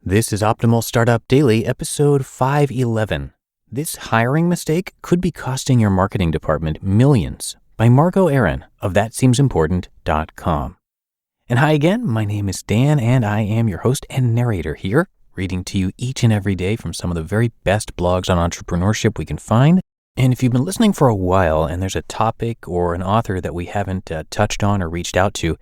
This is Optimal Startup Daily, episode 511. This hiring mistake could be costing your marketing department millions, by Margo Aaron of thatseemsimportant.com. And hi again, my name is Dan, and I am your host and narrator here, reading to you each and every day from some of the very best blogs on entrepreneurship we can find. And if you've been listening for a while and there's a topic or an author that we haven't touched on or reached out to,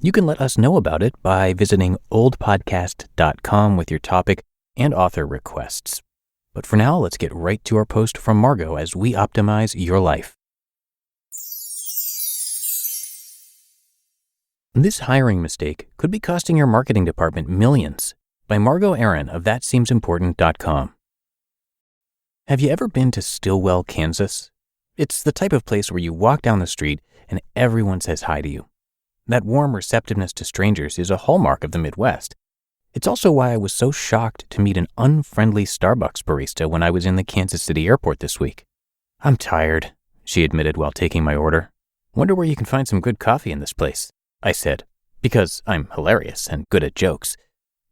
you can let us know about it by visiting oldpodcast.com with your topic and author requests. But for now, let's get right to our post from Margo as we optimize your life. This hiring mistake could be costing your marketing department millions, by Margo Aaron of thatseemsimportant.com. Have you ever been to Stillwell, Kansas? It's the type of place where you walk down the street and everyone says hi to you. That warm receptiveness to strangers is a hallmark of the Midwest. It's also why I was so shocked to meet an unfriendly Starbucks barista when I was in the Kansas City airport this week. "I'm tired," she admitted while taking my order. "Wonder where you can find some good coffee in this place," I said, because I'm hilarious and good at jokes.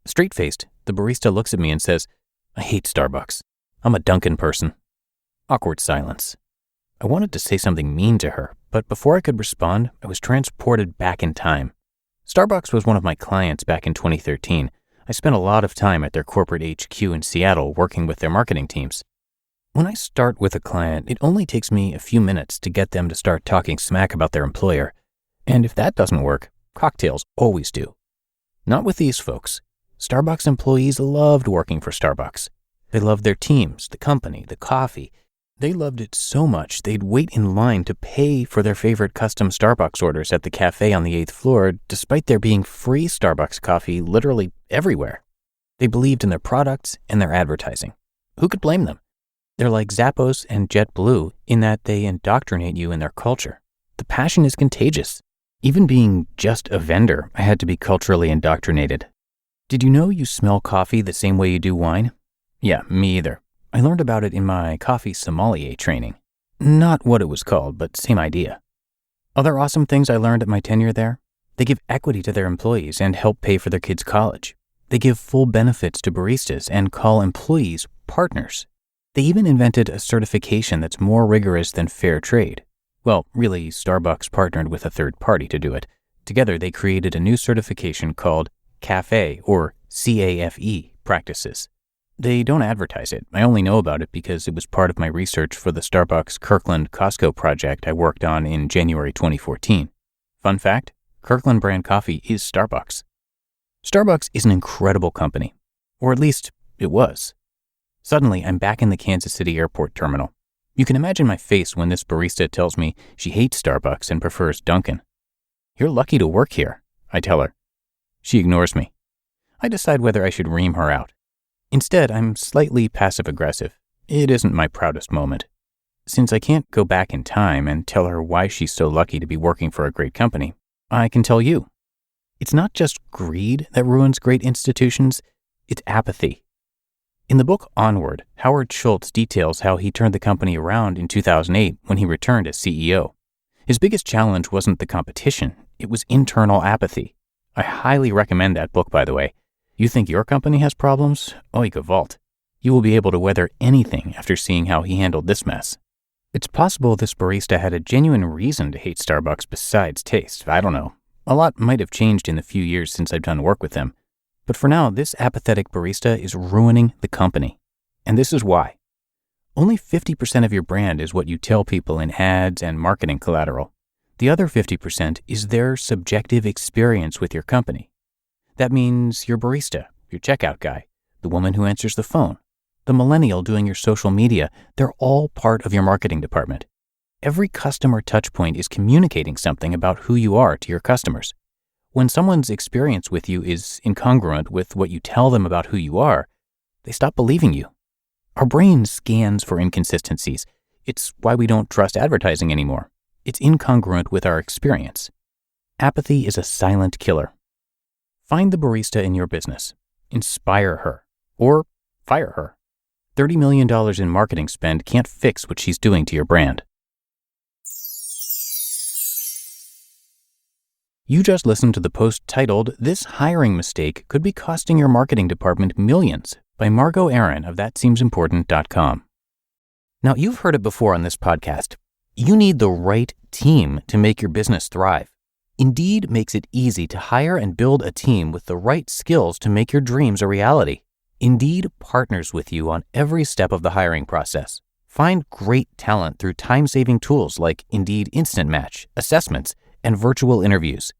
Straight-faced, the barista looks at me and says, "I hate Starbucks. I'm a Dunkin' person." Awkward silence. I wanted to say something mean to her, but before I could respond, I was transported back in time. Starbucks was one of my clients back in 2013. I spent a lot of time at their corporate HQ in Seattle working with their marketing teams. When I start with a client, it only takes me a few minutes to get them to start talking smack about their employer. And if that doesn't work, cocktails always do. Not with these folks. Starbucks employees loved working for Starbucks. They loved their teams, the company, the coffee. They loved it so much they'd wait in line to pay for their favorite custom Starbucks orders at the cafe on the 8th floor, despite there being free Starbucks coffee literally everywhere. They believed in their products and their advertising. Who could blame them? They're like Zappos and JetBlue in that they indoctrinate you in their culture. The passion is contagious. Even being just a vendor, I had to be culturally indoctrinated. Did you know you smell coffee the same way you do wine? Yeah, me either. I learned about it in my coffee sommelier training. Not what it was called, but same idea. Other awesome things I learned at my tenure there? They give equity to their employees and help pay for their kids' college. They give full benefits to baristas and call employees partners. They even invented a certification that's more rigorous than fair trade. Well, really, Starbucks partnered with a third party to do it. Together, they created a new certification called CAFE, or CAFE, practices. They don't advertise it. I only know about it because it was part of my research for the Starbucks Kirkland Costco project I worked on in January 2014. Fun fact, Kirkland brand coffee is Starbucks. Starbucks is an incredible company, or at least it was. Suddenly, I'm back in the Kansas City airport terminal. You can imagine my face when this barista tells me she hates Starbucks and prefers Dunkin'. "You're lucky to work here," I tell her. She ignores me. I decide whether I should ream her out. Instead, I'm slightly passive-aggressive. It isn't my proudest moment. Since I can't go back in time and tell her why she's so lucky to be working for a great company, I can tell you. It's not just greed that ruins great institutions, it's apathy. In the book Onward, Howard Schultz details how he turned the company around in 2008 when he returned as CEO. His biggest challenge wasn't the competition, it was internal apathy. I highly recommend that book, by the way. You think your company has problems? Oi gewalt. You will be able to weather anything after seeing how he handled this mess. It's possible this barista had a genuine reason to hate Starbucks besides taste. I don't know. A lot might have changed in the few years since I've done work with them. But for now, this apathetic barista is ruining the company. And this is why. Only 50% of your brand is what you tell people in ads and marketing collateral. The other 50% is their subjective experience with your company. That means your barista, your checkout guy, the woman who answers the phone, the millennial doing your social media, they're all part of your marketing department. Every customer touchpoint is communicating something about who you are to your customers. When someone's experience with you is incongruent with what you tell them about who you are, they stop believing you. Our brain scans for inconsistencies. It's why we don't trust advertising anymore. It's incongruent with our experience. Apathy is a silent killer. Find the barista in your business, inspire her, or fire her. $30 million in marketing spend can't fix what she's doing to your brand. You just listened to the post titled, "This Hiring Mistake Could Be Costing Your Marketing Department Millions" by Margo Aaron of ThatSeemsImportant.com. Now, you've heard it before on this podcast. You need the right team to make your business thrive. Indeed makes it easy to hire and build a team with the right skills to make your dreams a reality. Indeed partners with you on every step of the hiring process. Find great talent through time-saving tools like Indeed Instant Match, assessments, and virtual interviews.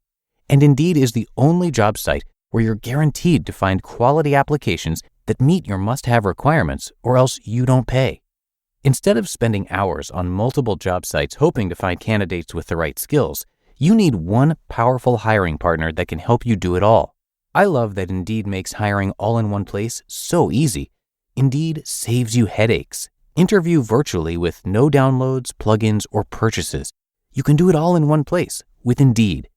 And Indeed is the only job site where you're guaranteed to find quality applications that meet your must-have requirements, or else you don't pay. Instead of spending hours on multiple job sites hoping to find candidates with the right skills, you need one powerful hiring partner that can help you do it all. I love that Indeed makes hiring all in one place so easy. Indeed saves you headaches. Interview virtually with no downloads, plugins, or purchases. You can do it all in one place with Indeed.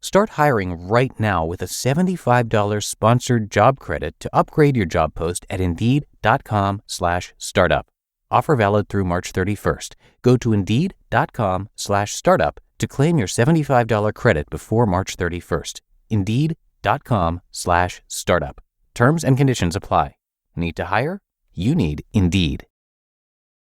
Start hiring right now with a $75 sponsored job credit to upgrade your job post at Indeed.com/startup. Offer valid through March 31st. Go to Indeed.com/startup to claim your $75 credit before March 31st. Indeed.com/startup. Terms and conditions apply. Need to hire? You need Indeed.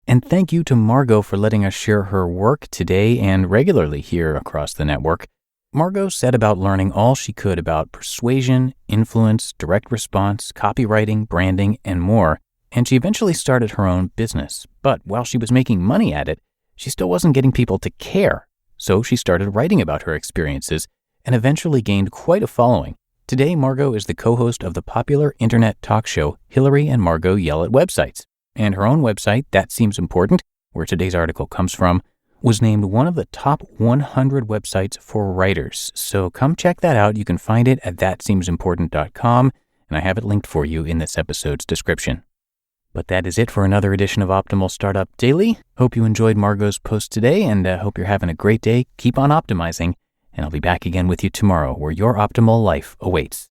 And thank you to Margo for letting us share her work today and regularly here across the network. Margo set about learning all she could about persuasion, influence, direct response, copywriting, branding, and more, and she eventually started her own business. But while she was making money at it, she still wasn't getting people to care. So she started writing about her experiences and eventually gained quite a following. Today, Margo is the co-host of the popular internet talk show Hillary and Margo Yell at Websites. And her own website, That Seems Important, where today's article comes from, was named one of the top 100 websites for writers. So come check that out. You can find it at ThatSeemsImportant.com, and I have it linked for you in this episode's description. But that is it for another edition of Optimal Startup Daily. Hope you enjoyed Margo's post today, and hope you're having a great day. Keep on optimizing, and I'll be back again with you tomorrow, where your optimal life awaits.